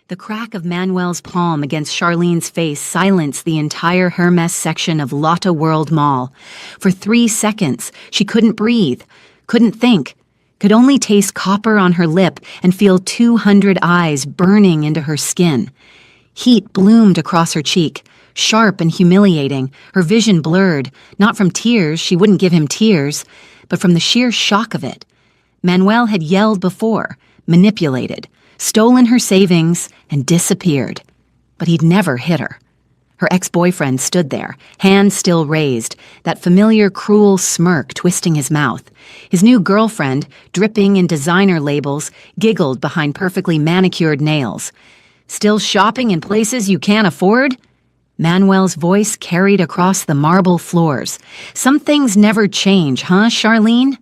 The crack of Manuel's palm against Charlene's face silenced the entire Hermes section of Lotte World Mall. For 3 seconds, she couldn't breathe, couldn't think, could only taste copper on her lip and feel 200 eyes burning into her skin. Heat bloomed across her cheek, sharp and humiliating, her vision blurred, not from tears, she wouldn't give him tears, but from the sheer shock of it. Manuel had yelled before, manipulated, stolen her savings, and disappeared. But he'd never hit her. Her ex-boyfriend stood there, hands still raised, that familiar cruel smirk twisting his mouth. His new girlfriend, dripping in designer labels, giggled behind perfectly manicured nails. "Still shopping in places you can't afford?" Manuel's voice carried across the marble floors. "Some things never change, huh, Charlene?"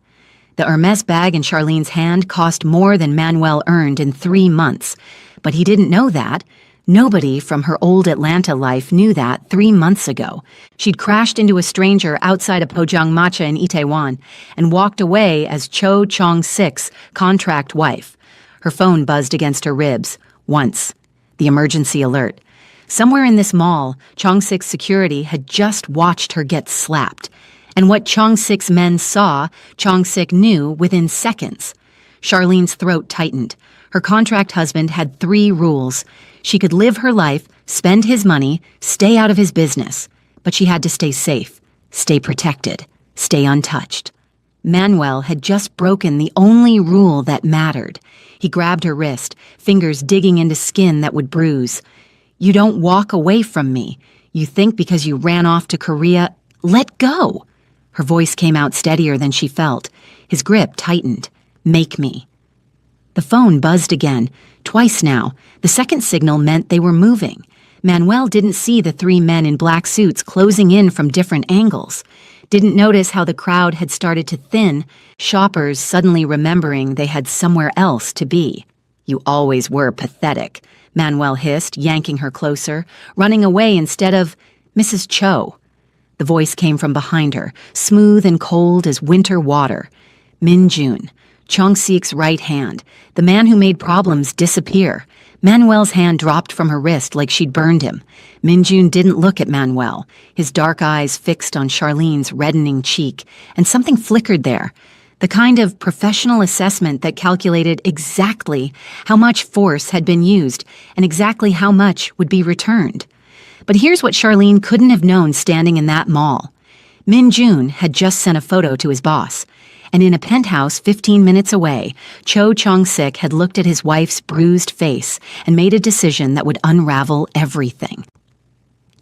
The Hermes bag in Charlene's hand cost more than Manuel earned in 3 months. But he didn't know that. Nobody from her old Atlanta life knew that 3 months ago. She'd crashed into a stranger outside of Pojangmacha in Itaewon and walked away as Cho Chong-sik's contract wife. Her phone buzzed against her ribs. Once. The emergency alert. Somewhere in this mall, Chong-sik's security had just watched her get slapped. And what Chong-sik's men saw, Chong-sik knew within seconds. Charlene's throat tightened. Her contract husband had 3 rules. She could live her life, spend his money, stay out of his business. But she had to stay safe, stay protected, stay untouched. Manuel had just broken the only rule that mattered. He grabbed her wrist, fingers digging into skin that would bruise. "You don't walk away from me. You think because you ran off to Korea, let go." Her voice came out steadier than she felt. His grip tightened. "Make me." The phone buzzed again, twice now. The second signal meant they were moving. Manuel didn't see the 3 men in black suits closing in from different angles. Didn't notice how the crowd had started to thin, shoppers suddenly remembering they had somewhere else to be. "You always were pathetic," Manuel hissed, yanking her closer, running away instead of, "Mrs. Cho." The voice came from behind her, smooth and cold as winter water. Min-jun, Chong-sik's right hand, the man who made problems disappear. Manuel's hand dropped from her wrist like she'd burned him. Min-jun didn't look at Manuel, his dark eyes fixed on Charlene's reddening cheek, and something flickered there. The kind of professional assessment that calculated exactly how much force had been used and exactly how much would be returned. But here's what Charlene couldn't have known standing in that mall. Min-jun had just sent a photo to his boss, and in a penthouse 15 minutes away, Cho Chong-sik had looked at his wife's bruised face and made a decision that would unravel everything.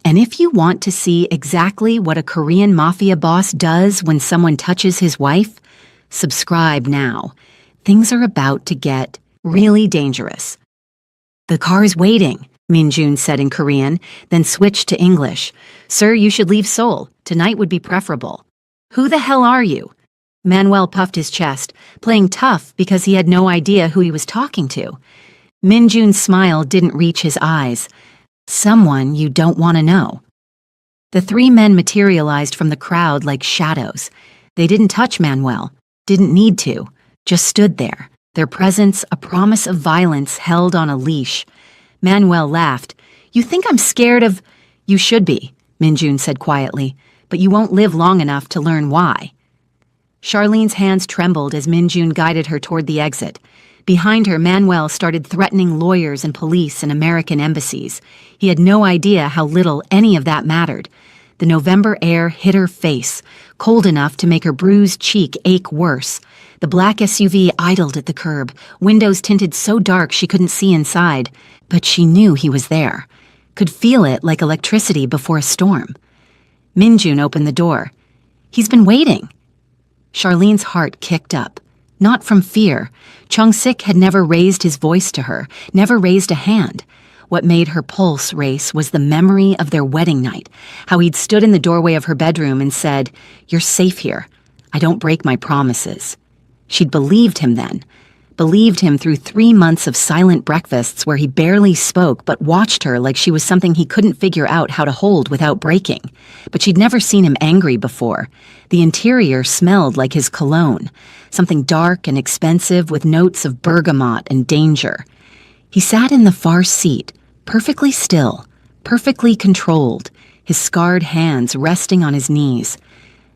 And if you want to see exactly what a Korean mafia boss does when someone touches his wife, subscribe now. Things are about to get really dangerous. "The car's waiting," Min-jun said in Korean, then switched to English. "Sir, you should leave Seoul. Tonight would be preferable." "Who the hell are you?" Manuel puffed his chest, playing tough because he had no idea who he was talking to. Min-jun's smile didn't reach his eyes. "Someone you don't want to know." The 3 men materialized from the crowd like shadows. They didn't touch Manuel, didn't need to, just stood there, their presence a promise of violence held on a leash. Manuel laughed. "You think I'm scared of—" "You should be," Min-jun said quietly, "but you won't live long enough to learn why." Charlene's hands trembled as Min-jun guided her toward the exit. Behind her, Manuel started threatening lawyers and police and American embassies. He had no idea how little any of that mattered. The November air hit her face, cold enough to make her bruised cheek ache worse. The black SUV idled at the curb, windows tinted so dark she couldn't see inside, but she knew he was there, could feel it like electricity before a storm. Min-jun opened the door. "He's been waiting." Charlene's heart kicked up. Not from fear. Chong-sik had never raised his voice to her, never raised a hand. What made her pulse race was the memory of their wedding night, how he'd stood in the doorway of her bedroom and said, "You're safe here. I don't break my promises." She'd believed him then, believed him through 3 months of silent breakfasts where he barely spoke but watched her like she was something he couldn't figure out how to hold without breaking. But she'd never seen him angry before. The interior smelled like his cologne, something dark and expensive with notes of bergamot and danger. He sat in the far seat, perfectly still, perfectly controlled, his scarred hands resting on his knees.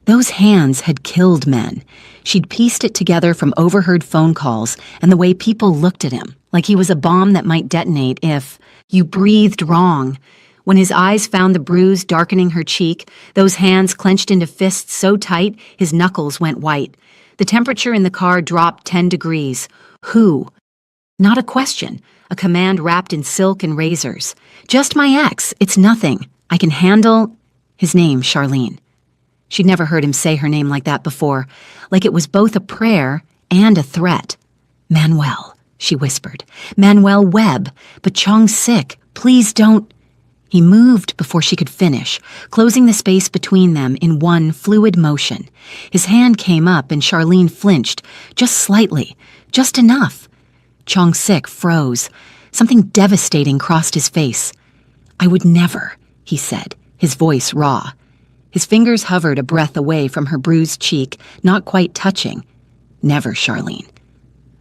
Those hands had killed men. She'd pieced it together from overheard phone calls and the way people looked at him, like he was a bomb that might detonate if you breathed wrong. When his eyes found the bruise darkening her cheek, those hands clenched into fists so tight his knuckles went white. The temperature in the car dropped 10 degrees. Who? Not a question, a command wrapped in silk and razors. Just my ex, it's nothing. I can handle... His name, Charlene. She'd never heard him say her name like that before, like it was both a prayer and a threat. Manuel, she whispered. Manuel Webb, but Chong's sick. Please don't... He moved before she could finish, closing the space between them in one fluid motion. His hand came up and Charlene flinched, just slightly, just enough. Chong Sik froze. Something devastating crossed his face. I would never, he said, his voice raw. His fingers hovered a breath away from her bruised cheek, not quite touching. Never, Charlene.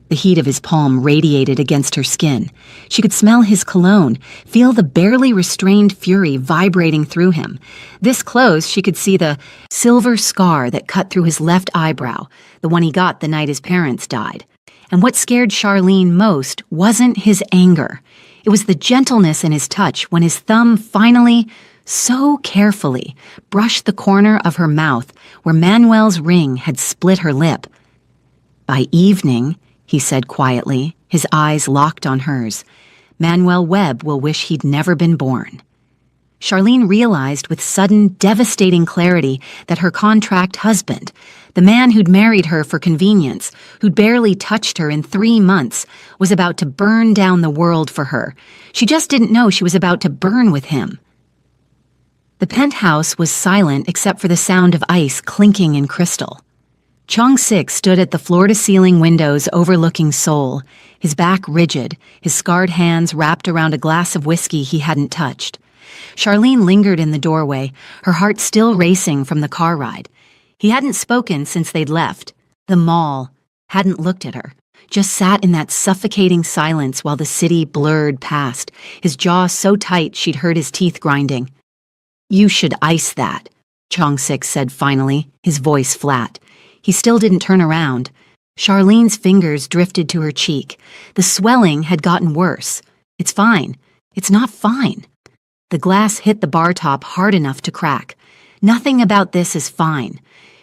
The heat of his palm radiated against her skin. She could smell his cologne, feel the barely restrained fury vibrating through him. This close, she could see the silver scar that cut through his left eyebrow, the one he got the night his parents died. And what scared Charlene most wasn't his anger. It was the gentleness in his touch when his thumb finally, so carefully, brushed the corner of her mouth where Manuel's ring had split her lip. By evening, he said quietly, his eyes locked on hers, Manuel Webb will wish he'd never been born. Charlene realized with sudden, devastating clarity that her contract husband, the man who'd married her for convenience, who'd barely touched her in 3 months, was about to burn down the world for her. She just didn't know she was about to burn with him. The penthouse was silent except for the sound of ice clinking in crystal. Chong Sik stood at the floor-to-ceiling windows overlooking Seoul, his back rigid, his scarred hands wrapped around a glass of whiskey he hadn't touched. Charlene lingered in the doorway, her heart still racing from the car ride. He hadn't spoken since they'd left. The mall hadn't looked at her, just sat in that suffocating silence while the city blurred past, his jaw so tight she'd heard his teeth grinding. You should ice that, Chong Sik said finally, his voice flat. He still didn't turn around. Charlene's fingers drifted to her cheek. The swelling had gotten worse. It's fine. It's not fine. The glass hit the bar top hard enough to crack. Nothing about this is fine.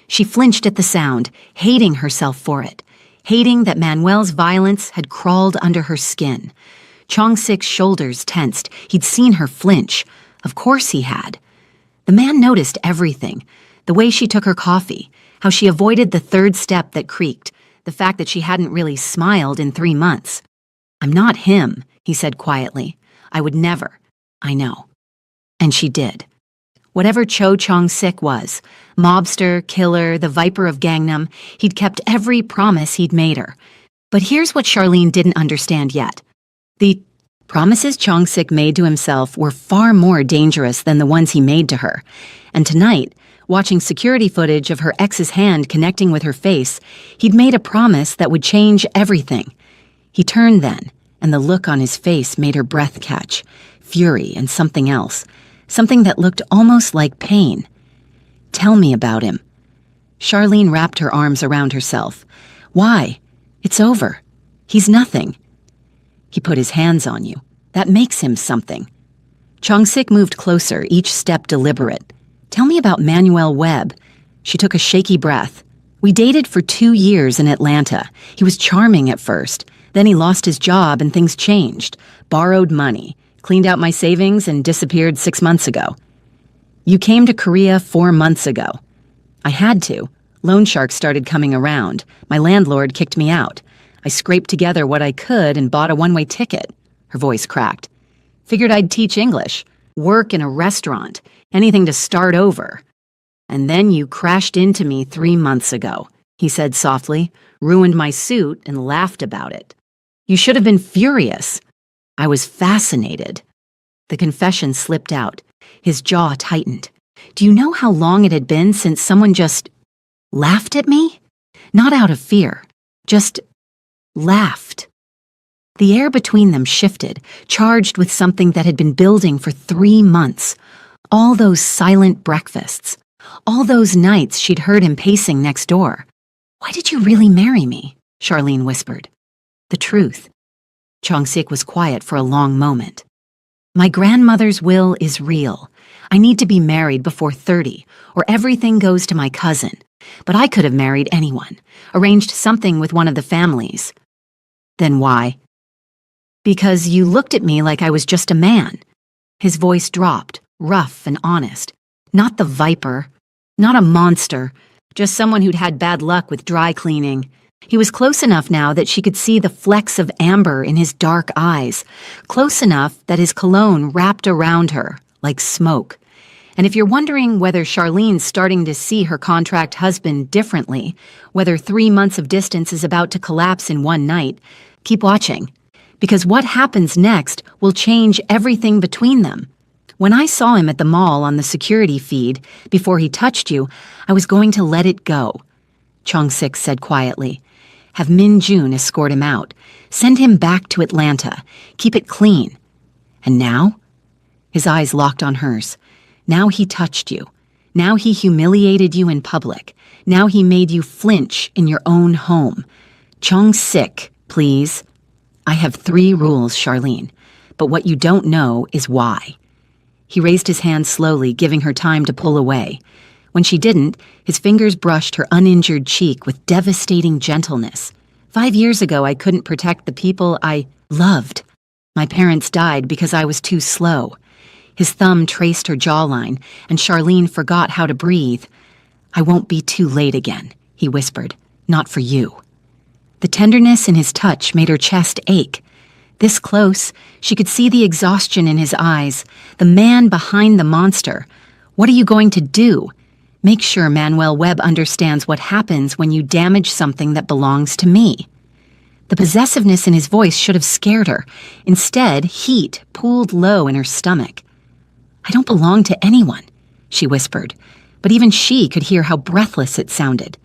She flinched at the sound, hating herself for it, hating that Manuel's violence had crawled under her skin. Chong Sik's shoulders tensed. He'd seen her flinch. Of course he had. The man noticed everything. The way she took her coffee, how she avoided the third step that creaked, the fact that she hadn't really smiled in 3 months. I'm not him, he said quietly. I would never. I know. And she did. Whatever Cho Chong Sik was, mobster, killer, the Viper of Gangnam, he'd kept every promise he'd made her. But here's what Charlene didn't understand yet. The promises Chong Sik made to himself were far more dangerous than the ones he made to her. And tonight, watching security footage of her ex's hand connecting with her face, he'd made a promise that would change everything. He turned then, and the look on his face made her breath catch, fury and something else, something that looked almost like pain. Tell me about him. Charlene wrapped her arms around herself. Why? It's over. He's nothing. He put his hands on you. That makes him something. Chong Sik moved closer, each step deliberate. Tell me about Manuel Webb. She took a shaky breath. We dated for 2 years in Atlanta. He was charming at first. Then he lost his job and things changed. Borrowed money. Cleaned out my savings and disappeared 6 months ago. You came to Korea 4 months ago. I had to. Loan sharks started coming around. My landlord kicked me out. I scraped together what I could and bought a one-way ticket. Her voice cracked. Figured I'd teach English. Work in a restaurant. Anything to start over. And then you crashed into me 3 months ago, he said softly, ruined my suit and laughed about it. You should have been furious. I was fascinated. The confession slipped out. His jaw tightened. Do you know how long it had been since someone just laughed at me? Not out of fear, just laughed. The air between them shifted, charged with something that had been building for 3 months. All those silent breakfasts. All those nights she'd heard him pacing next door. "Why did you really marry me?" Charlene whispered. "The truth." Chong-sik was quiet for a long moment. "My grandmother's will is real. I need to be married before 30, or everything goes to my cousin. But I could have married anyone, arranged something with one of the families." "Then why?" "Because you looked at me like I was just a man." His voice dropped, rough and honest. "Not the viper. Not a monster. Just someone who'd had bad luck with dry cleaning." He was close enough now that she could see the flecks of amber in his dark eyes, close enough that his cologne wrapped around her, like smoke. And if you're wondering whether Charlene's starting to see her contract husband differently, whether 3 months of distance is about to collapse in one night, keep watching. Because what happens next will change everything between them. When I saw him at the mall on the security feed, before he touched you, I was going to let it go. Chong-sik said quietly. Have Min-jun escort him out. Send him back to Atlanta. Keep it clean. And now? His eyes locked on hers. Now he touched you. Now he humiliated you in public. Now he made you flinch in your own home. Chong-sik, please. I have 3 rules, Charlene, but what you don't know is why. He raised his hand slowly, giving her time to pull away. When she didn't, his fingers brushed her uninjured cheek with devastating gentleness. 5 years ago, I couldn't protect the people I loved. My parents died because I was too slow. His thumb traced her jawline, and Charlene forgot how to breathe. I won't be too late again, he whispered. Not for you. The tenderness in his touch made her chest ache. This close, she could see the exhaustion in his eyes, the man behind the monster. What are you going to do? Make sure Manuel Webb understands what happens when you damage something that belongs to me. The possessiveness in his voice should have scared her. Instead, heat pooled low in her stomach. I don't belong to anyone, she whispered, but even she could hear how breathless it sounded.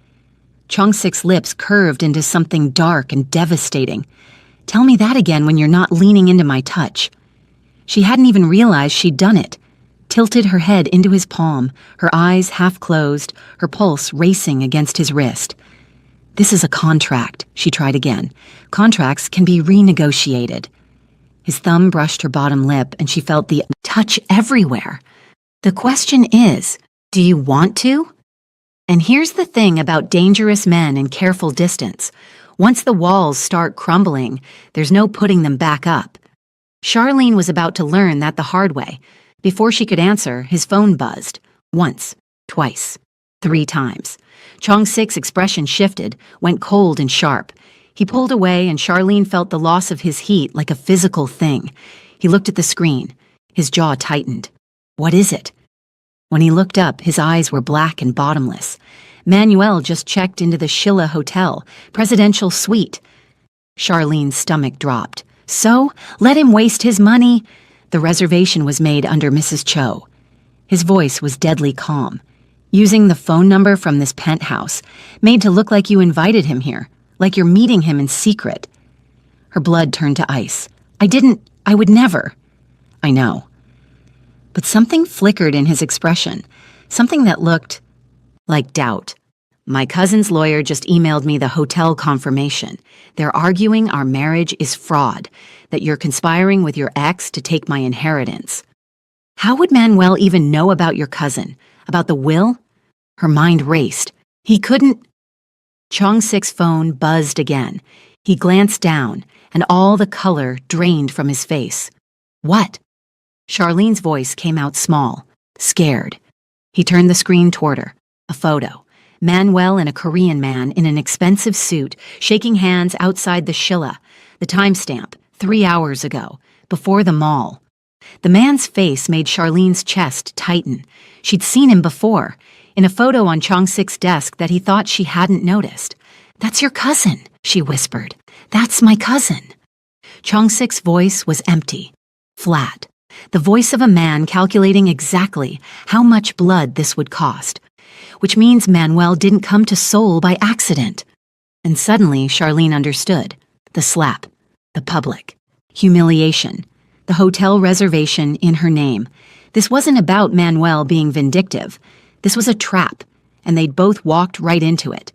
Chong-sik's lips curved into something dark and devastating. Tell me that again when you're not leaning into my touch. She hadn't even realized she'd done it. Tilted her head into his palm, her eyes half closed, her pulse racing against his wrist. This is a contract, she tried again. Contracts can be renegotiated. His thumb brushed her bottom lip, and she felt the touch everywhere. The question is, do you want to? And here's the thing about dangerous men and careful distance. Once the walls start crumbling, there's no putting them back up. Charlene was about to learn that the hard way. Before she could answer, his phone buzzed. Once, twice, 3 times. Chong-sik's expression shifted, went cold and sharp. He pulled away, and Charlene felt the loss of his heat like a physical thing. He looked at the screen. His jaw tightened. What is it? When he looked up, his eyes were black and bottomless. Manuel just checked into the Shilla Hotel, presidential suite. Charlene's stomach dropped. So, let him waste his money. The reservation was made under Mrs. Cho. His voice was deadly calm. Using the phone number from this penthouse, made to look like you invited him here, like you're meeting him in secret. Her blood turned to ice. I would never. I know. But something flickered in his expression, something that looked like doubt. My cousin's lawyer just emailed me the hotel confirmation. They're arguing our marriage is fraud, that you're conspiring with your ex to take my inheritance. How would Manuel even know about your cousin? About the will? Her mind raced. He couldn't. Chong-sik's phone buzzed again. He glanced down, and all the color drained from his face. What? Charlene's voice came out small, scared. He turned the screen toward her. A photo. Manuel and a Korean man in an expensive suit, shaking hands outside the Shilla. The timestamp, 3 hours ago, before the mall. The man's face made Charlene's chest tighten. She'd seen him before, in a photo on Chong-sik's desk that he thought she hadn't noticed. That's your cousin, she whispered. That's my cousin. Chong-sik's voice was empty, flat. The voice of a man calculating exactly how much blood this would cost. Which means Manuel didn't come to Seoul by accident. And suddenly Charlene understood. The slap, The public. Humiliation. The hotel reservation in her name. This wasn't about Manuel being vindictive. This was a trap, and they'd both walked right into it.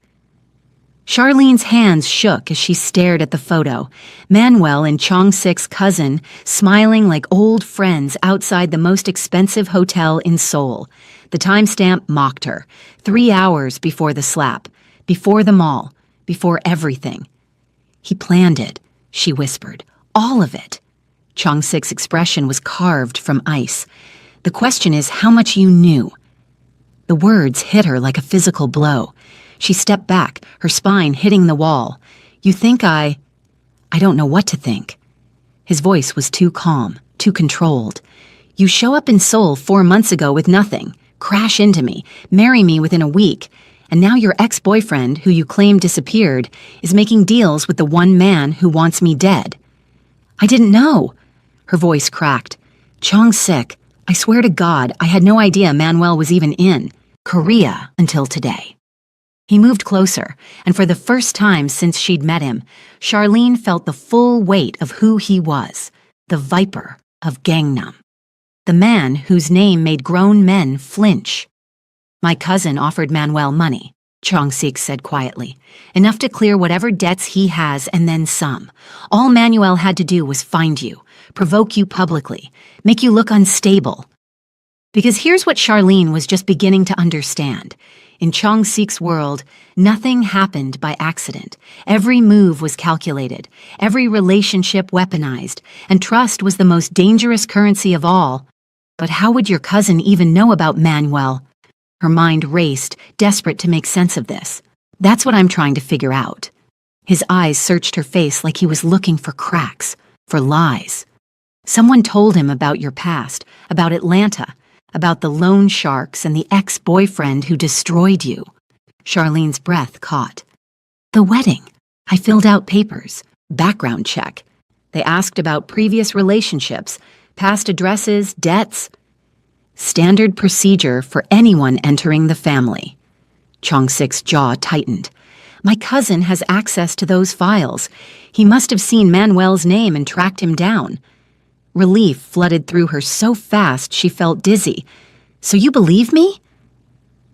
Charlene's hands shook as she stared at the photo. Manuel and Chong-sik's cousin, smiling like old friends outside the most expensive hotel in Seoul. The timestamp mocked her. 3 hours before the slap. Before them all. Before everything. He planned it, she whispered. All of it. Chong-sik's expression was carved from ice. The question is how much you knew. The words hit her like a physical blow. She stepped back, her spine hitting the wall. You think I don't know what to think. His voice was too calm, too controlled. You show up in Seoul 4 months ago with nothing, crash into me, marry me within a week, and now your ex-boyfriend, who you claim disappeared, is making deals with the one man who wants me dead. I didn't know. Her voice cracked. Chong-sik, I swear to God, I had no idea Manuel was even in Korea until today. He moved closer, and for the first time since she'd met him, Charlene felt the full weight of who he was, the Viper of Gangnam, the man whose name made grown men flinch. My cousin offered Manuel money, Chong-sik said quietly, enough to clear whatever debts he has and then some. All Manuel had to do was find you, provoke you publicly, make you look unstable. Because here's what Charlene was just beginning to understand. In Chong-sik's world, nothing happened by accident. Every move was calculated, every relationship weaponized, and trust was the most dangerous currency of all. But how would your cousin even know about Manuel? Her mind raced, desperate to make sense of this. That's what I'm trying to figure out. His eyes searched her face like he was looking for cracks, for lies. Someone told him about your past, about Atlanta, about the loan sharks and the ex-boyfriend who destroyed you. Charlene's breath caught. The wedding. I filled out papers. Background check. They asked about previous relationships, past addresses, debts. Standard procedure for anyone entering the family. Chong-sik's jaw tightened. My cousin has access to those files. He must have seen Manuel's name and tracked him down. Relief flooded through her so fast she felt dizzy. So you believe me?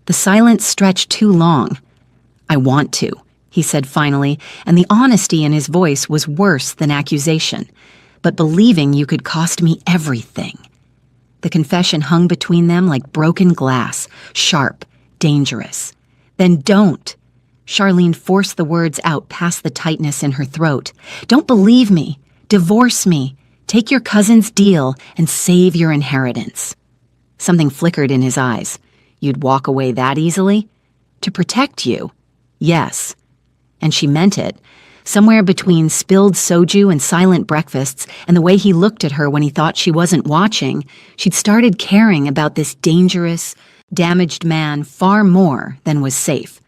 The silence stretched too long. I want to, he said finally, and the honesty in his voice was worse than accusation. But believing you could cost me everything. The confession hung between them like broken glass, sharp, dangerous. Then don't. Charlene forced the words out past the tightness in her throat. Don't believe me. Divorce me. Take your cousin's deal and save your inheritance. Something flickered in his eyes. You'd walk away that easily? To protect you? Yes. And she meant it. Somewhere between spilled soju and silent breakfasts and the way he looked at her when he thought she wasn't watching, she'd started caring about this dangerous, damaged man far more than was safe.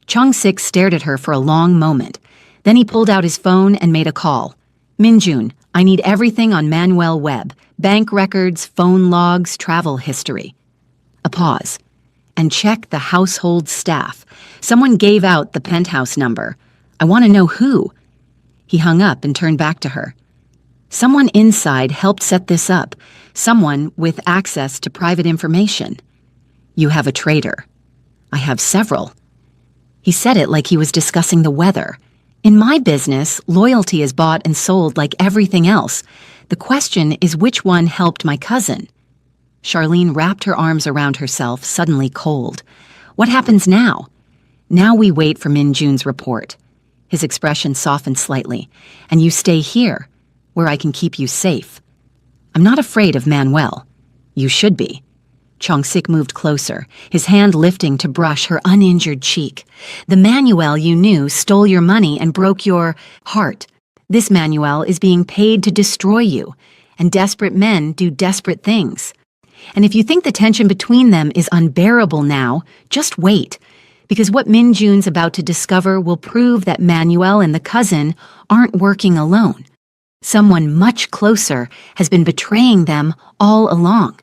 Chong-sik stared at her for a long moment. Then he pulled out his phone and made a call. Minjun, I need everything on Manuel Webb. Bank records, phone logs, travel history. A pause. And check the household staff. Someone gave out the penthouse number. I want to know who. He hung up and turned back to her. Someone inside helped set this up. Someone with access to private information. You have a traitor. I have several. He said it like he was discussing the weather. In my business, loyalty is bought and sold like everything else. The question is which one helped my cousin? Charlene wrapped her arms around herself, suddenly cold. What happens now? Now we wait for Min Jun's report. His expression softened slightly. And you stay here, where I can keep you safe. I'm not afraid of Manuel. You should be. Chong-sik moved closer, his hand lifting to brush her uninjured cheek. The Manuel you knew stole your money and broke your heart. This Manuel is being paid to destroy you, and desperate men do desperate things. And if you think the tension between them is unbearable now, just wait, because what Min Jun's about to discover will prove that Manuel and the cousin aren't working alone. Someone much closer has been betraying them all along.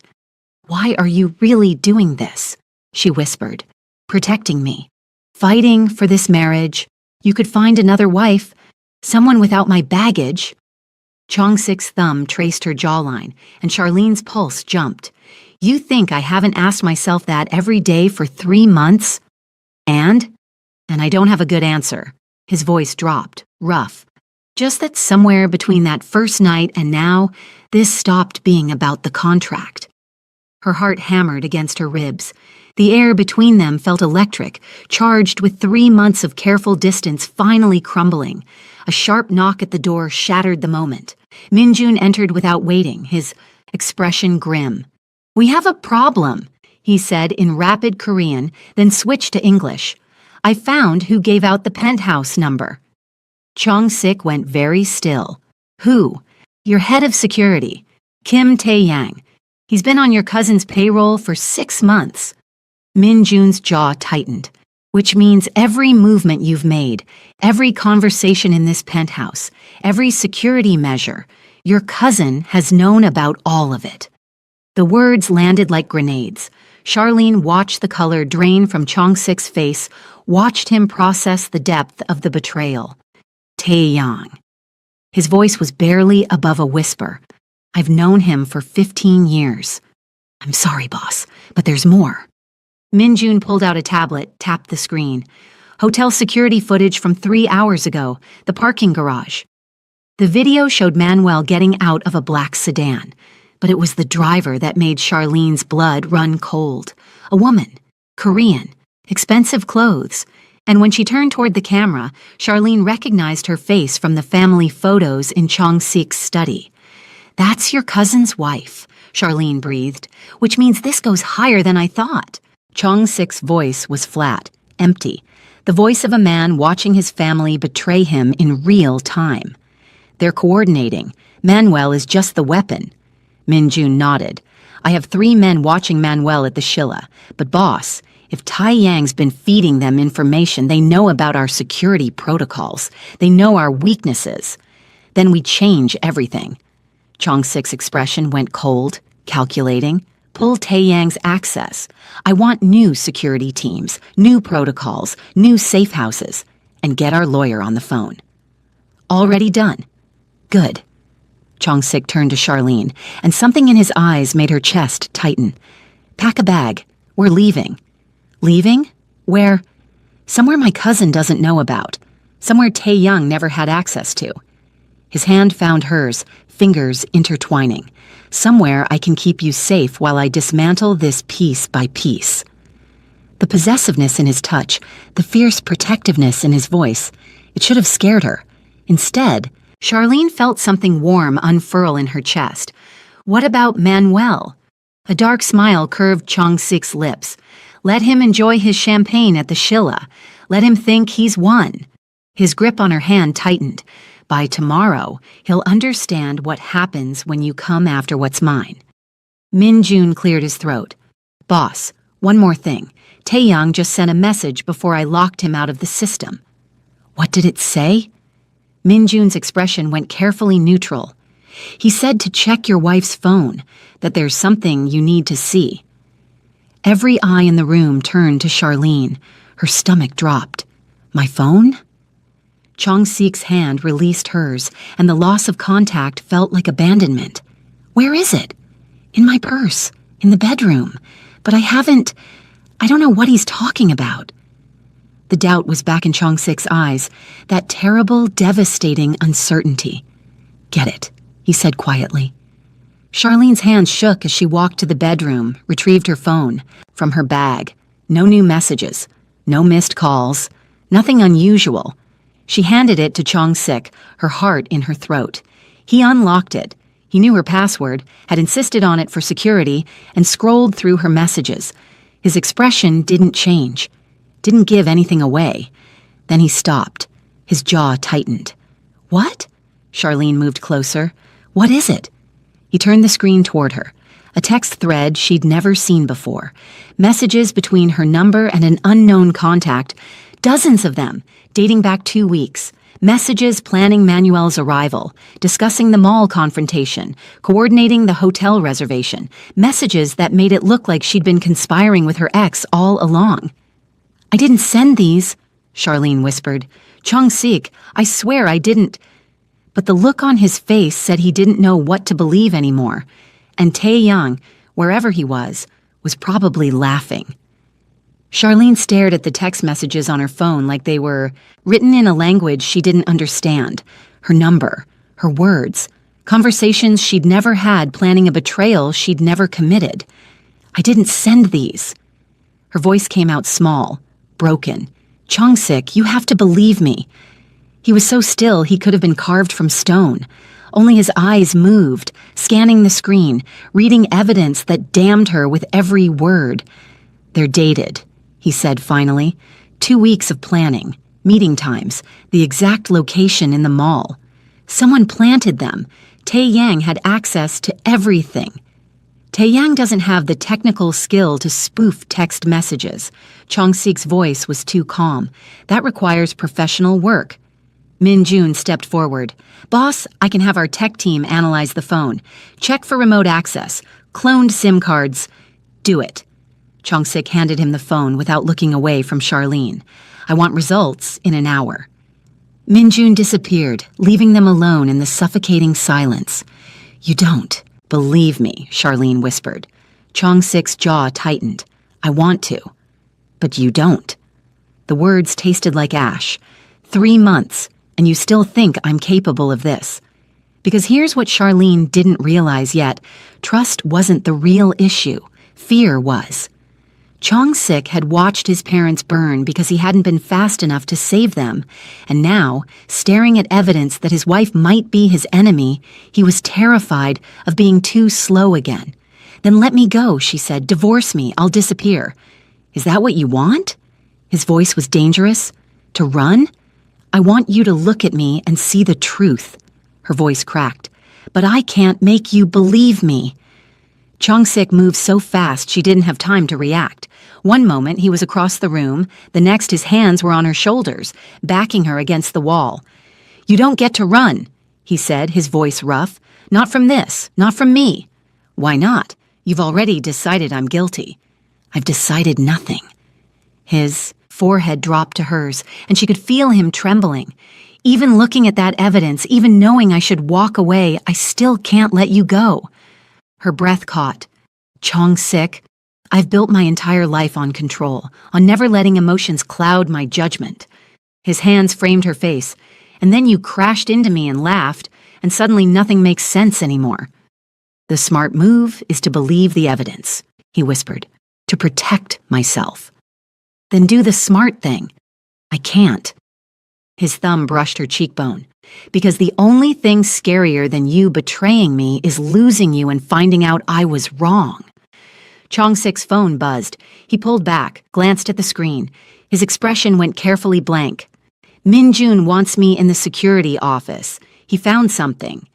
Why are you really doing this? She whispered. Protecting me. Fighting for this marriage. You could find another wife. Someone without my baggage. Chong-sik's thumb traced her jawline, and Charlene's pulse jumped. You think I haven't asked myself that every day for 3 months? And I don't have a good answer. His voice dropped, rough. Just that somewhere between that first night and now, this stopped being about the contract. Her heart hammered against her ribs. The air between them felt electric, charged with 3 months of careful distance finally crumbling. A sharp knock at the door shattered the moment. Minjun entered without waiting, his expression grim. We have a problem, he said in rapid Korean, then switched to English. I found who gave out the penthouse number. Chong-sik went very still. Who? Your head of security, Kim Tae-yang. He's been on your cousin's payroll for 6 months. Minjun's jaw tightened, which means every movement you've made, every conversation in this penthouse, every security measure, your cousin has known about all of it. The words landed like grenades. Charlene watched the color drain from Chong-sik's face, watched him process the depth of the betrayal. Tae-yang. His voice was barely above a whisper. I've known him for 15 years. I'm sorry, boss, but there's more. Minjun pulled out a tablet, tapped the screen. Hotel security footage from 3 hours ago, the parking garage. The video showed Manuel getting out of a black sedan, but it was the driver that made Charlene's blood run cold. A woman, Korean, expensive clothes. And when she turned toward the camera, Charlene recognized her face from the family photos in Chong-sik's study. That's your cousin's wife, Charlene breathed, which means this goes higher than I thought. Chong-sik's voice was flat, empty, the voice of a man watching his family betray him in real time. They're coordinating. Manuel is just the weapon. Minjun nodded. I have 3 men watching Manuel at the Shilla, but boss, if Tae-yang's been feeding them information, they know about our security protocols. They know our weaknesses. Then we change everything. Chong-sik's expression went cold, calculating. Pull Tae-yang's access. I want new security teams, new protocols, new safe houses, and get our lawyer on the phone. Already done. Good. Chong-sik turned to Charlene, and something in his eyes made her chest tighten. Pack a bag. We're leaving. Leaving? Where? Somewhere my cousin doesn't know about. Somewhere Tae-yang never had access to. His hand found hers, fingers intertwining. Somewhere I can keep you safe while I dismantle this piece by piece. The possessiveness in his touch, the fierce protectiveness in his voice, it should have scared her. Instead, Charlene felt something warm unfurl in her chest. What about Manuel? A dark smile curved Chong-sik's lips. Let him enjoy his champagne at the Shilla. Let him think he's won. His grip on her hand tightened. By tomorrow, he'll understand what happens when you come after what's mine. Minjun cleared his throat. Boss, one more thing. Tae-yang just sent a message before I locked him out of the system. What did it say? Minjun's expression went carefully neutral. He said to check your wife's phone, that there's something you need to see. Every eye in the room turned to Charlene. Her stomach dropped. My phone? Chong-sik's hand released hers, and the loss of contact felt like abandonment. Where is it? In my purse, in the bedroom. But I don't know what he's talking about. The doubt was back in Chong-sik's eyes, that terrible, devastating uncertainty. Get it, he said quietly. Charlene's hand shook as she walked to the bedroom, retrieved her phone from her bag. No new messages, no missed calls, nothing unusual. She handed it to Chong-sik, her heart in her throat. He unlocked it. He knew her password, had insisted on it for security, and scrolled through her messages. His expression didn't change, didn't give anything away. Then he stopped. His jaw tightened. What? Charlene moved closer. What is it? He turned the screen toward her. A text thread she'd never seen before. Messages between her number and an unknown contact. Dozens of them, dating back 2 weeks. Messages planning Manuel's arrival, discussing the mall confrontation, coordinating the hotel reservation. Messages that made it look like she'd been conspiring with her ex all along. I didn't send these, Charlene whispered. Chong-sik, I swear I didn't. But the look on his face said he didn't know what to believe anymore, and Tae-young, wherever he was probably laughing. Charlene stared at the text messages on her phone like they were written in a language she didn't understand. Her number, her words, conversations she'd never had planning a betrayal she'd never committed. I didn't send these. Her voice came out small, broken. Chong-sik, you have to believe me. He was so still he could have been carved from stone. Only his eyes moved, scanning the screen, reading evidence that damned her with every word. They're dated, he said finally. 2 weeks of planning, meeting times, the exact location in the mall. Someone planted them. Tae-yang had access to everything. Tae-yang doesn't have the technical skill to spoof text messages. Chong-sik's voice was too calm. That requires professional work. Min-jun stepped forward. Boss, I can have our tech team analyze the phone. Check for remote access. Cloned SIM cards. Do it. Chong-sik handed him the phone without looking away from Charlene. I want results in an hour. Min-jun disappeared, leaving them alone in the suffocating silence. You don't believe me, Charlene whispered. Chong-sik's jaw tightened. I want to. But you don't. The words tasted like ash. 3 months. And you still think I'm capable of this. Because here's what Charlene didn't realize yet. Trust wasn't the real issue. Fear was. Chong-sik had watched his parents burn because he hadn't been fast enough to save them. And now, staring at evidence that his wife might be his enemy, he was terrified of being too slow again. Then let me go, she said. Divorce me. I'll disappear. Is that what you want? His voice was dangerous. To run? I want you to look at me and see the truth. Her voice cracked. But I can't make you believe me. Chong-sik moved so fast she didn't have time to react. One moment he was across the room, the next his hands were on her shoulders, backing her against the wall. You don't get to run, he said, his voice rough. Not from this, not from me. Why not? You've already decided I'm guilty. I've decided nothing. His forehead dropped to hers, and she could feel him trembling. Even looking at that evidence, even knowing I should walk away, I still can't let you go. Her breath caught. Chong-sik, I've built my entire life on control, on never letting emotions cloud my judgment. His hands framed her face, and then you crashed into me and laughed, and suddenly nothing makes sense anymore. The smart move is to believe the evidence, he whispered, to protect myself. Then do the smart thing. I can't. His thumb brushed her cheekbone. Because the only thing scarier than you betraying me is losing you and finding out I was wrong. Chong-sik's phone buzzed. He pulled back, glanced at the screen. His expression went carefully blank. Min-jun wants me in the security office. He found something.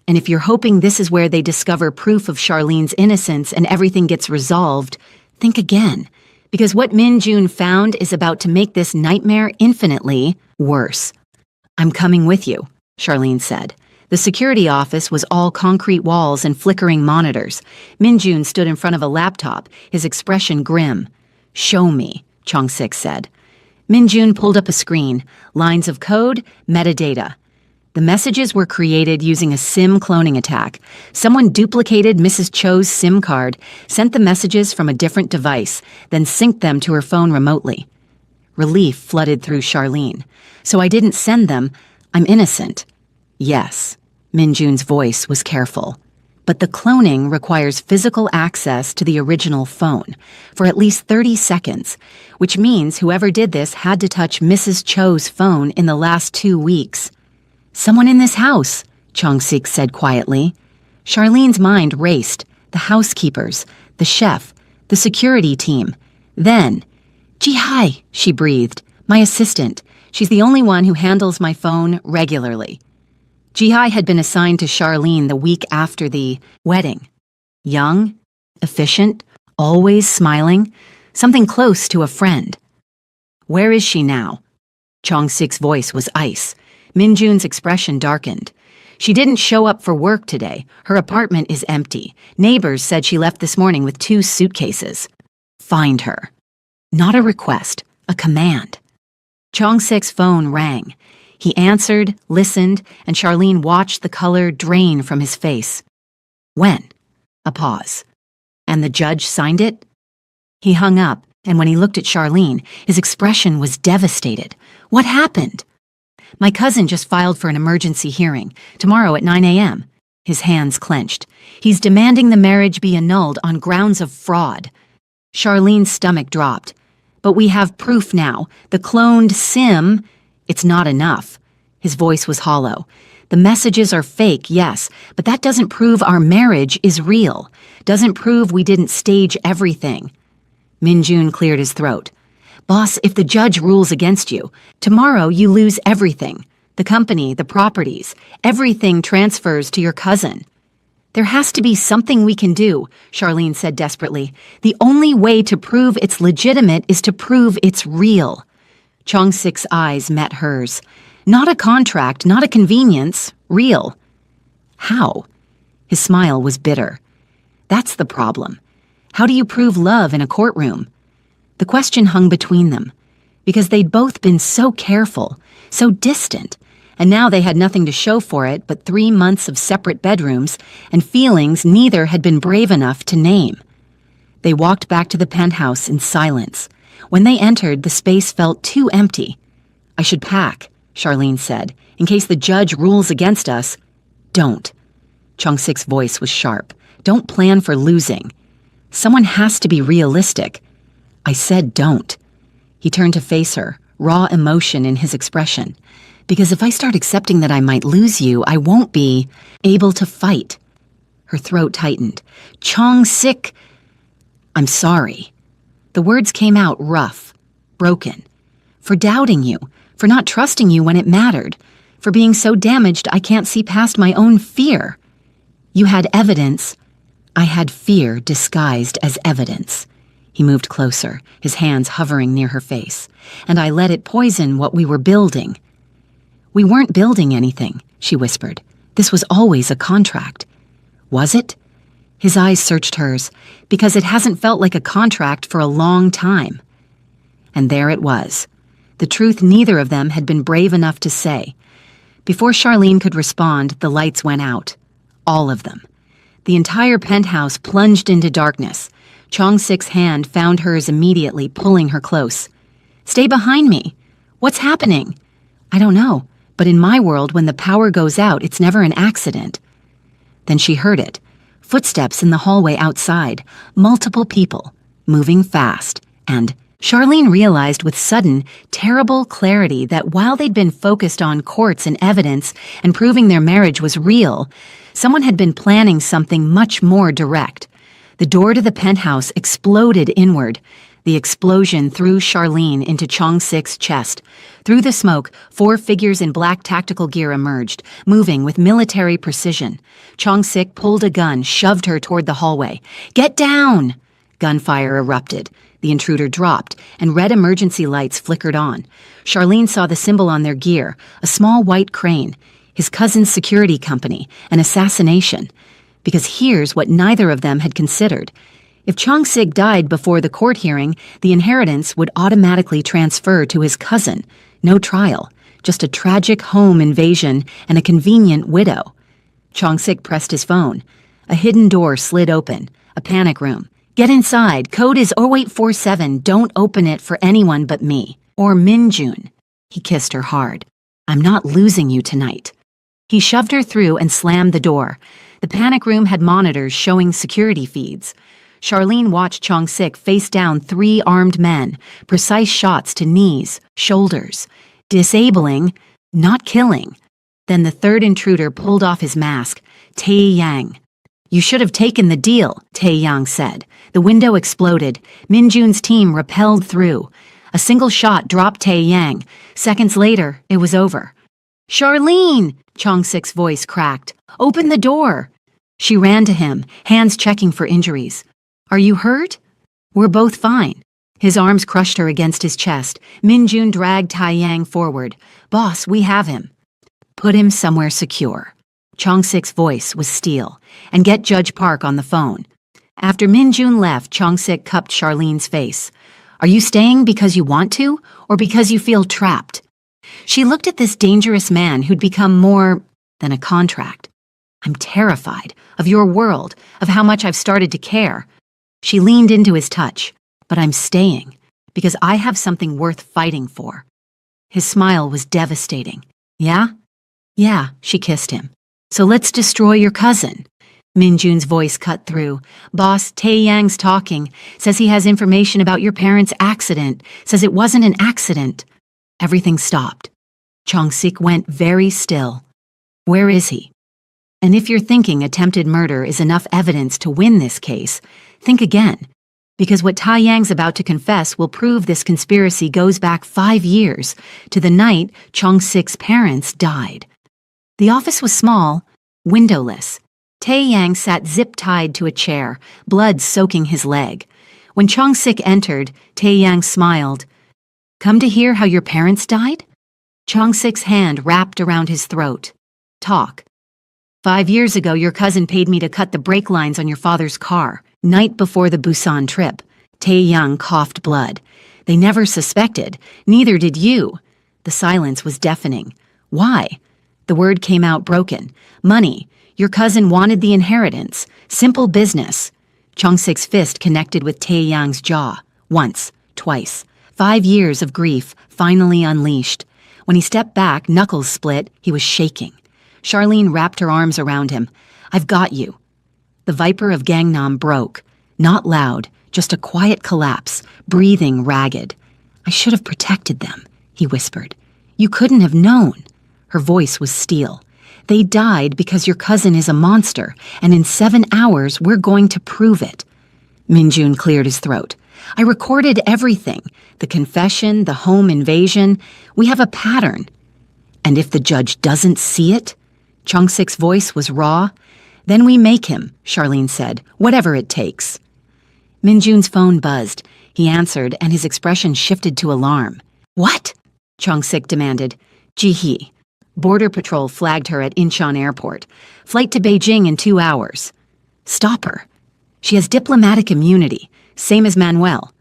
And if you're hoping this is where they discover proof of Charlene's innocence and everything gets resolved, think again. Because what Min-jun found is about to make this nightmare infinitely worse. I'm coming with you, Charlene said. The security office was all concrete walls and flickering monitors. Min-jun stood in front of a laptop, his expression grim. Show me, Chong-sik said. Min-jun pulled up a screen, lines of code, metadata. The messages were created using a SIM cloning attack. Someone duplicated Mrs. Cho's SIM card, sent the messages from a different device, then synced them to her phone remotely. Relief flooded through Charlene. So I didn't send them. I'm innocent. Yes, Min-jun's voice was careful. But the cloning requires physical access to the original phone for at least 30 seconds, which means whoever did this had to touch Mrs. Cho's phone in the last 2 weeks. Someone in this house, Chong-sik said quietly. Charlene's mind raced. The housekeepers, the chef, the security team. Then, Ji-hai, she breathed, my assistant. She's the only one who handles my phone regularly. Ji-hai had been assigned to Charlene the week after the wedding. Young, efficient, always smiling, something close to a friend. Where is she now? Chong-sik's voice was ice. Min-jun's expression darkened. She didn't show up for work today. Her apartment is empty. Neighbors said she left this morning with 2 suitcases. Find her. Not a request, a command. Chong-sik's phone rang. He answered, listened, and Charlene watched the color drain from his face. When? A pause. And the judge signed it? He hung up, and when he looked at Charlene, his expression was devastated. What happened? My cousin just filed for an emergency hearing, tomorrow at 9 a.m. His hands clenched. He's demanding the marriage be annulled on grounds of fraud. Charlene's stomach dropped. But we have proof now. The cloned SIM, it's not enough. His voice was hollow. The messages are fake, yes, but that doesn't prove our marriage is real. Doesn't prove we didn't stage everything. Minjun cleared his throat. Boss, if the judge rules against you, tomorrow you lose everything. The company, the properties, everything transfers to your cousin. There has to be something we can do, Charlene said desperately. The only way to prove it's legitimate is to prove it's real. Chong-sik's eyes met hers. Not a contract, not a convenience, real. How? His smile was bitter. That's the problem. How do you prove love in a courtroom? The question hung between them, because they'd both been so careful, so distant, and now they had nothing to show for it but 3 months of separate bedrooms and feelings neither had been brave enough to name. They walked back to the penthouse in silence. When they entered, the space felt too empty. I should pack, Charlene said, in case the judge rules against us. Don't. Chong-sik's voice was sharp. Don't plan for losing. Someone has to be realistic. I said don't. He turned to face her, raw emotion in his expression. Because if I start accepting that I might lose you, I won't be able to fight. Her throat tightened. Chong-sik. I'm sorry. The words came out rough, broken. For doubting you, for not trusting you when it mattered, for being so damaged I can't see past my own fear. You had evidence. I had fear disguised as evidence. He moved closer, his hands hovering near her face, and I let it poison what we were building. We weren't building anything, she whispered. This was always a contract. Was it? His eyes searched hers, because it hasn't felt like a contract for a long time. And there it was. The truth neither of them had been brave enough to say. Before Charlene could respond, the lights went out. All of them. The entire penthouse plunged into darkness. Chong-sik's hand found hers immediately, pulling her close. Stay behind me. What's happening? I don't know, but in my world, when the power goes out, it's never an accident. Then she heard it. Footsteps in the hallway outside. Multiple people, moving fast. And Charlene realized with sudden, terrible clarity that while they'd been focused on courts and evidence and proving their marriage was real, someone had been planning something much more direct. The door to the penthouse exploded inward. The explosion threw Charlene into Chong-sik's chest. Through the smoke, 4 figures in black tactical gear emerged, moving with military precision. Chong-sik pulled a gun, shoved her toward the hallway. Get down! Gunfire erupted. The intruder dropped, and red emergency lights flickered on. Charlene saw the symbol on their gear, a small white crane. His cousin's security company, an assassination. Because here's what neither of them had considered. If Chong-sik died before the court hearing, the inheritance would automatically transfer to his cousin. No trial, just a tragic home invasion and a convenient widow. Chong-sik pressed his phone. A hidden door slid open. A panic room. Get inside. Code is 0847. Don't open it for anyone but me. Or Minjun. He kissed her hard. I'm not losing you tonight. He shoved her through and slammed the door. The panic room had monitors showing security feeds. Charlene watched Chong-sik face down 3 armed men, precise shots to knees, shoulders. Disabling, not killing. Then the third intruder pulled off his mask. Tae-yang. You should have taken the deal, Tae-yang said. The window exploded. Minjun's team rappelled through. A single shot dropped Tae-yang. Seconds later, it was over. Charlene! Chong-sik's voice cracked. Open the door! She ran to him, hands checking for injuries. Are you hurt? We're both fine. His arms crushed her against his chest. Minjun dragged Tae-yang forward. Boss, we have him. Put him somewhere secure. Chong-sik's voice was steel. And get Judge Park on the phone. After Minjun left, Chong-sik cupped Charlene's face. Are you staying because you want to, or because you feel trapped? She looked at this dangerous man who'd become more than a contract. I'm terrified of your world, of how much I've started to care. She leaned into his touch, but I'm staying, because I have something worth fighting for. His smile was devastating. Yeah? Yeah, she kissed him. So let's destroy your cousin. Minjun's voice cut through. Boss, Tae Yang's talking, says he has information about your parents' accident, says it wasn't an accident. Everything stopped. Chong-sik went very still. Where is he? And if you're thinking attempted murder is enough evidence to win this case, think again. Because what Tae Yang's about to confess will prove this conspiracy goes back 5 years, to the night Chong-sik's parents died. The office was small, windowless. Tae Yang sat zip-tied to a chair, blood soaking his leg. When Chong-sik entered, Tae Yang smiled. Come to hear how your parents died? Chong-sik's hand wrapped around his throat. Talk. 5 years ago, your cousin paid me to cut the brake lines on your father's car, night before the Busan trip. Tae Yang coughed blood. They never suspected. Neither did you. The silence was deafening. Why? The word came out broken. Money. Your cousin wanted the inheritance. Simple business. Chong-sik's fist connected with Tae Yang's jaw. Once. Twice. 5 years of grief finally unleashed. When he stepped back, knuckles split, he was shaking. Charlene wrapped her arms around him. I've got you. The Viper of Gangnam broke. Not loud, just a quiet collapse, breathing ragged. I should have protected them, he whispered. You couldn't have known. Her voice was steel. They died because your cousin is a monster, and in 7 hours we're going to prove it. Minjun cleared his throat. I recorded everything. The confession, the home invasion. We have a pattern. And if the judge doesn't see it? Chong-sik's voice was raw. Then we make him, Charlene said, whatever it takes. Minjun's phone buzzed. He answered, and his expression shifted to alarm. What? Chong-sik demanded. Ji-hee. Border Patrol flagged her at Incheon Airport. Flight to Beijing in 2 hours. Stop her. She has diplomatic immunity, same as Manuel.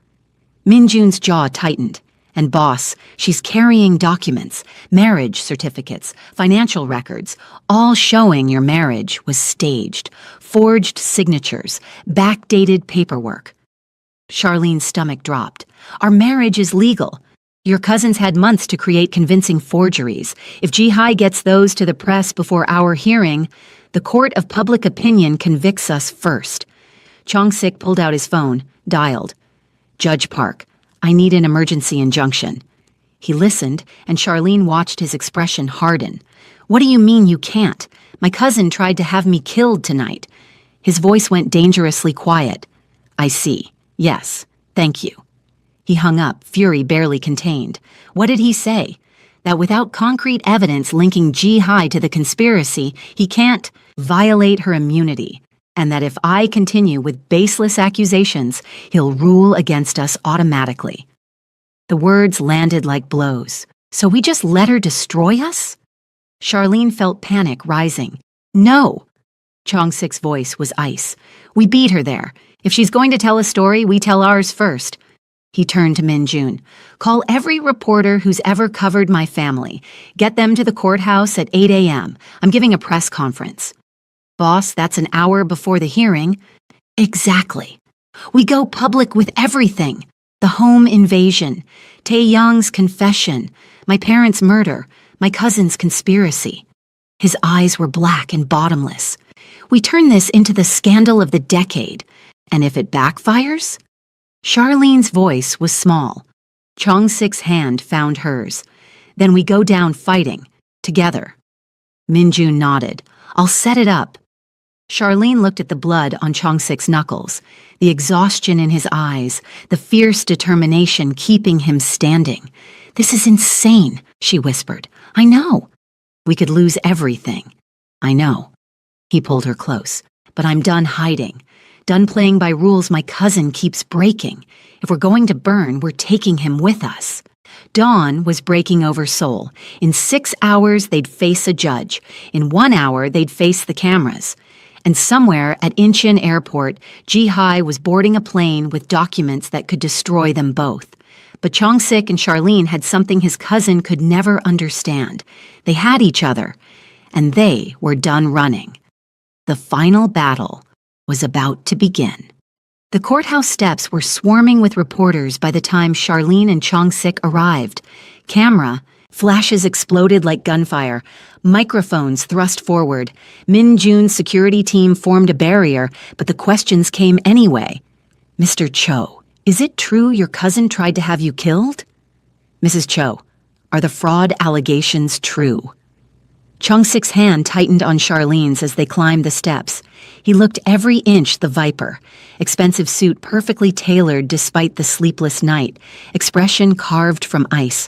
Minjun's jaw tightened. And boss, she's carrying documents, marriage certificates, financial records, all showing your marriage was staged, forged signatures, backdated paperwork. Charlene's stomach dropped. Our marriage is legal. Your cousins had months to create convincing forgeries. If Ji-hai gets those to the press before our hearing, the court of public opinion convicts us first. Chong-sik pulled out his phone, dialed. Judge Park, I need an emergency injunction. He listened, and Charlene watched his expression harden. What do you mean you can't? My cousin tried to have me killed tonight. His voice went dangerously quiet. I see. Yes. Thank you. He hung up, fury barely contained. What did he say? That without concrete evidence linking Ji-hai to the conspiracy, he can't violate her immunity, and that if I continue with baseless accusations, he'll rule against us automatically. The words landed like blows. So we just let her destroy us? Charlene felt panic rising. No! Chong-sik's voice was ice. We beat her there. If she's going to tell a story, we tell ours first. He turned to Minjun. Call every reporter who's ever covered my family. Get them to the courthouse at 8 a.m. I'm giving a press conference. Boss, that's an hour before the hearing. Exactly. We go public with everything. The home invasion, Tae Yang's confession, my parents' murder, my cousin's conspiracy. His eyes were black and bottomless. We turn this into the scandal of the decade. And if it backfires? Charlene's voice was small. Chong-sik's hand found hers. Then we go down fighting, together. Minjun nodded. I'll set it up. Charlene looked at the blood on Chong-sik's knuckles, the exhaustion in his eyes, the fierce determination keeping him standing. This is insane, she whispered. I know. We could lose everything. I know. He pulled her close. But I'm done hiding. Done playing by rules my cousin keeps breaking. If we're going to burn, we're taking him with us. Dawn was breaking over Seoul. In 6 hours, they'd face a judge. In 1 hour, they'd face the cameras. And somewhere at Incheon Airport, Ji-hai was boarding a plane with documents that could destroy them both. But Chong-sik and Charlene had something his cousin could never understand. They had each other, and they were done running. The final battle was about to begin. The courthouse steps were swarming with reporters by the time Charlene and Chong-sik arrived. Flashes exploded like gunfire. Microphones thrust forward. Min Jun's security team formed a barrier, but the questions came anyway. Mr. Cho, is it true your cousin tried to have you killed? Mrs. Cho, are the fraud allegations true? Chong-sik's hand tightened on Charlene's as they climbed the steps. He looked every inch the Viper. Expensive suit perfectly tailored despite the sleepless night. Expression carved from ice.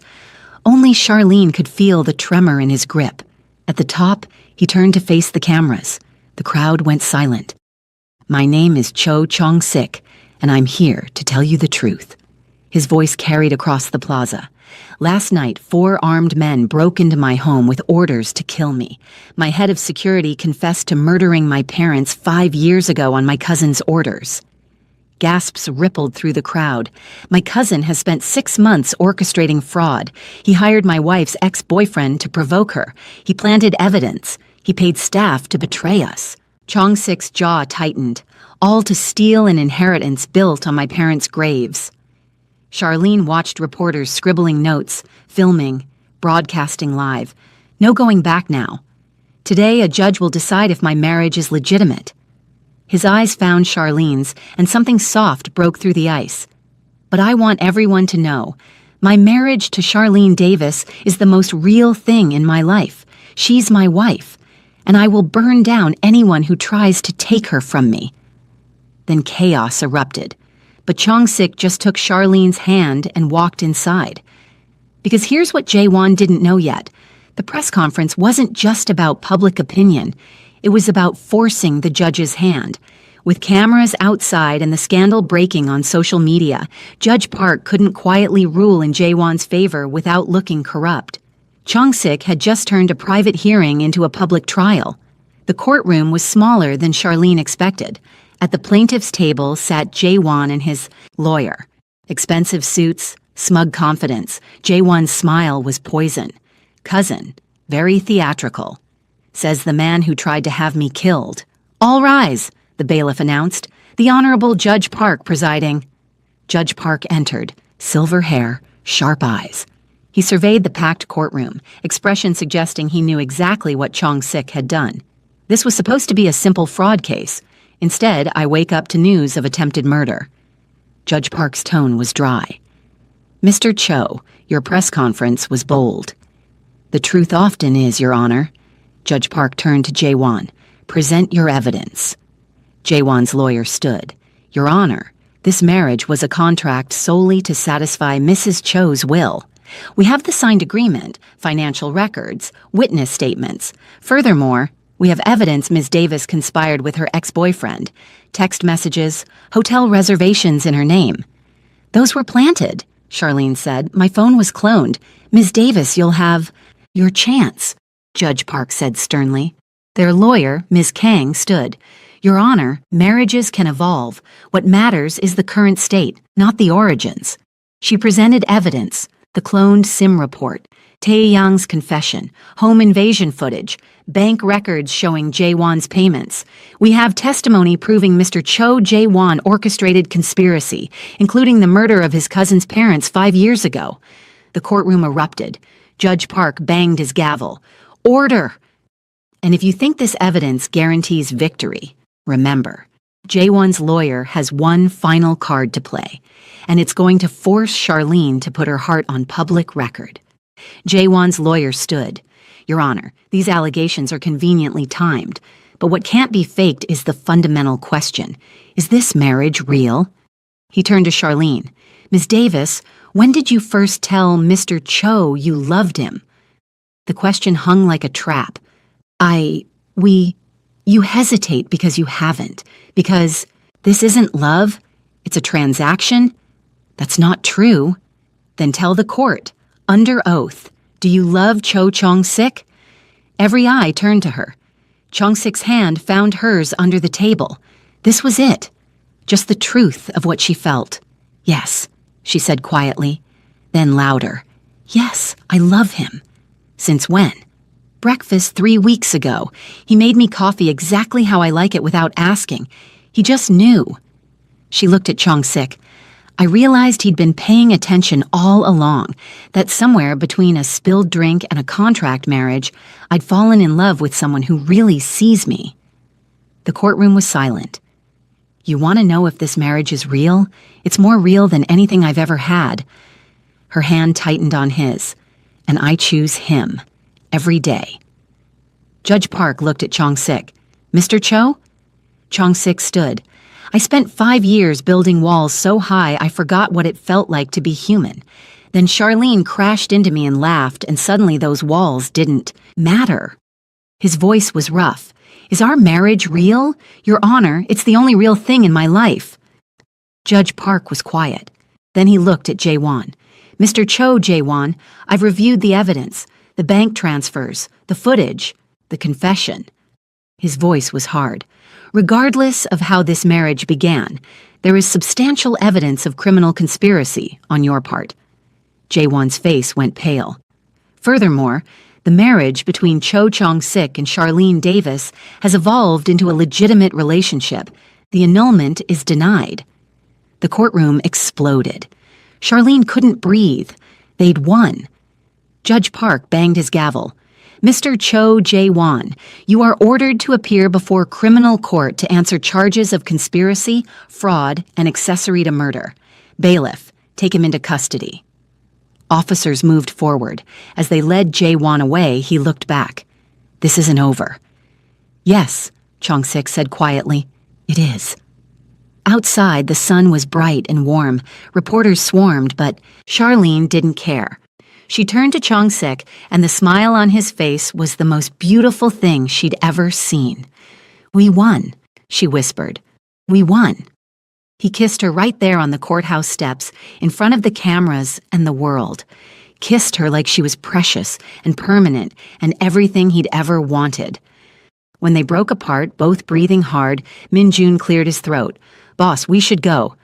Only Charlene could feel the tremor in his grip. At the top, he turned to face the cameras. The crowd went silent. My name is Cho Chong-sik, and I'm here to tell you the truth. His voice carried across the plaza. Last night, 4 armed men broke into my home with orders to kill me. My head of security confessed to murdering my parents 5 years ago on my cousin's orders. Gasps rippled through the crowd. My cousin has spent 6 months orchestrating fraud. He hired my wife's ex-boyfriend to provoke her. He planted evidence. He paid staff to betray us. Chong-sik's jaw tightened, all to steal an inheritance built on my parents' graves. Charlene watched reporters scribbling notes, filming, broadcasting live. No going back now. Today, a judge will decide if my marriage is legitimate. His eyes found Charlene's, and something soft broke through the ice. But I want everyone to know, my marriage to Charlene Davis is the most real thing in my life. She's my wife, and I will burn down anyone who tries to take her from me. Then chaos erupted. But Chong-sik just took Charlene's hand and walked inside. Because here's what Jae-won didn't know yet. The press conference wasn't just about public opinion. It was about forcing the judge's hand. With cameras outside and the scandal breaking on social media, Judge Park couldn't quietly rule in Jae-won's favor without looking corrupt. Chong-sik had just turned a private hearing into a public trial. The courtroom was smaller than Charlene expected. At the plaintiff's table sat Jae-won and his lawyer. Expensive suits, smug confidence. Jae-won's smile was poison. Cousin, very theatrical. Says the man who tried to have me killed. All rise, the bailiff announced. The Honorable Judge Park presiding. Judge Park entered, silver hair, sharp eyes. He surveyed the packed courtroom, expression suggesting he knew exactly what Chong-sik had done. This was supposed to be a simple fraud case. Instead, I wake up to news of attempted murder. Judge Park's tone was dry. Mr. Cho, your press conference was bold. The truth often is, Your Honor. Judge Park turned to Jae-won. Present your evidence. Jae-won's lawyer stood. Your Honor, this marriage was a contract solely to satisfy Mrs. Cho's will. We have the signed agreement, financial records, witness statements. Furthermore, we have evidence Ms. Davis conspired with her ex-boyfriend, text messages, hotel reservations in her name. Those were planted, Charlene said. My phone was cloned. Ms. Davis, you'll have your chance, Judge Park said sternly. Their lawyer, Ms. Kang, stood. Your Honor, marriages can evolve. What matters is the current state, not the origins. She presented evidence, the cloned SIM report, Tae-young's confession, home invasion footage, bank records showing Jae-won's payments. We have testimony proving Mr. Cho Jae-won orchestrated conspiracy, including the murder of his cousin's parents 5 years ago. The courtroom erupted. Judge Park banged his gavel. Order! And if you think this evidence guarantees victory, remember, Jae-won's lawyer has one final card to play, and it's going to force Charlene to put her heart on public record. Jae-won's lawyer stood. Your Honor, these allegations are conveniently timed, but what can't be faked is the fundamental question. Is this marriage real? He turned to Charlene. Ms. Davis, when did you first tell Mr. Cho you loved him? The question hung like a trap. You hesitate because you haven't, because this isn't love, it's a transaction? That's not true. Then tell the court, under oath, do you love Cho Chong-sik? Every eye turned to her. Chong-sik's hand found hers under the table. This was it. Just the truth of what she felt. Yes, she said quietly. Then louder. Yes, I love him. Since when? Breakfast 3 weeks ago. He made me coffee exactly how I like it without asking. He just knew. She looked at Chong-sik. I realized he'd been paying attention all along, that somewhere between a spilled drink and a contract marriage, I'd fallen in love with someone who really sees me. The courtroom was silent. You want to know if this marriage is real? It's more real than anything I've ever had. Her hand tightened on his, and I choose him. Every day. Judge Park looked at Chong-sik. Mr. Cho? Chong-sik stood. I spent 5 years building walls so high I forgot what it felt like to be human. Then Charlene crashed into me and laughed, and suddenly those walls didn't matter. His voice was rough. Is our marriage real? Your Honor, it's the only real thing in my life. Judge Park was quiet. Then he looked at Jae-won. Mr. Cho, Jae-won, I've reviewed the evidence. The bank transfers, the footage, the confession. His voice was hard. Regardless of how this marriage began, there is substantial evidence of criminal conspiracy on your part. Jae-won's face went pale. Furthermore, the marriage between Cho Chong-sik and Charlene Davis has evolved into a legitimate relationship. The annulment is denied. The courtroom exploded. Charlene couldn't breathe. They'd won. Judge Park banged his gavel. Mr. Cho Jae-won, you are ordered to appear before criminal court to answer charges of conspiracy, fraud, and accessory to murder. Bailiff, take him into custody. Officers moved forward. As they led Jae-won away, he looked back. This isn't over. Yes, Chong-sik said quietly. It is. Outside, the sun was bright and warm. Reporters swarmed, but Charlene didn't care. She turned to Chong-sik, and the smile on his face was the most beautiful thing she'd ever seen. We won, she whispered. We won. He kissed her right there on the courthouse steps, in front of the cameras and the world. Kissed her like she was precious and permanent and everything he'd ever wanted. When they broke apart, both breathing hard, Min-jun cleared his throat. Boss, we should go.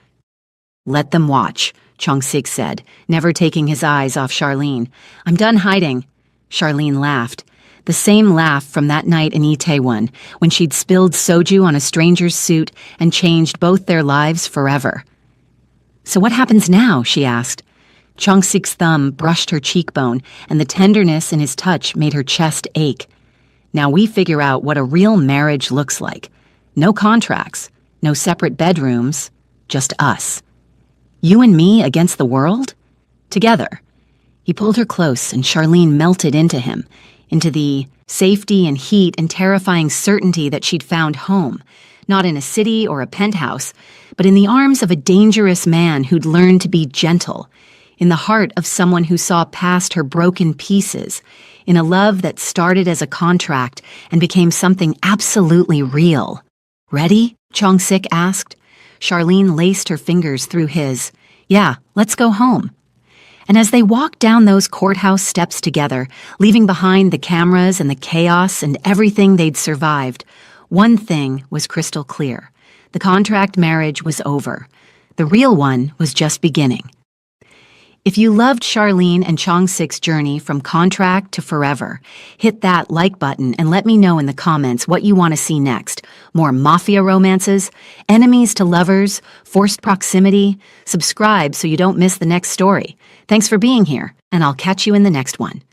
Let them watch, Chong-sik said, never taking his eyes off Charlene. I'm done hiding. Charlene laughed. The same laugh from that night in Itaewon, when she'd spilled soju on a stranger's suit and changed both their lives forever. So what happens now? She asked. Chong-sik's thumb brushed her cheekbone, and the tenderness in his touch made her chest ache. Now we figure out what a real marriage looks like. No contracts, no separate bedrooms, just us. You and me against the world? Together. He pulled her close, and Charlene melted into him, into the safety and heat and terrifying certainty that she'd found home, not in a city or a penthouse, but in the arms of a dangerous man who'd learned to be gentle, in the heart of someone who saw past her broken pieces, in a love that started as a contract and became something absolutely real. Ready? Chong-sik asked. Charlene laced her fingers through his. Yeah, let's go home. And as they walked down those courthouse steps together, leaving behind the cameras and the chaos and everything they'd survived, one thing was crystal clear. The contract marriage was over. The real one was just beginning. If you loved Charlene and Chong-sik's journey from contract to forever, hit that like button and let me know in the comments what you want to see next. More mafia romances, enemies to lovers, forced proximity. Subscribe so you don't miss the next story. Thanks for being here, and I'll catch you in the next one.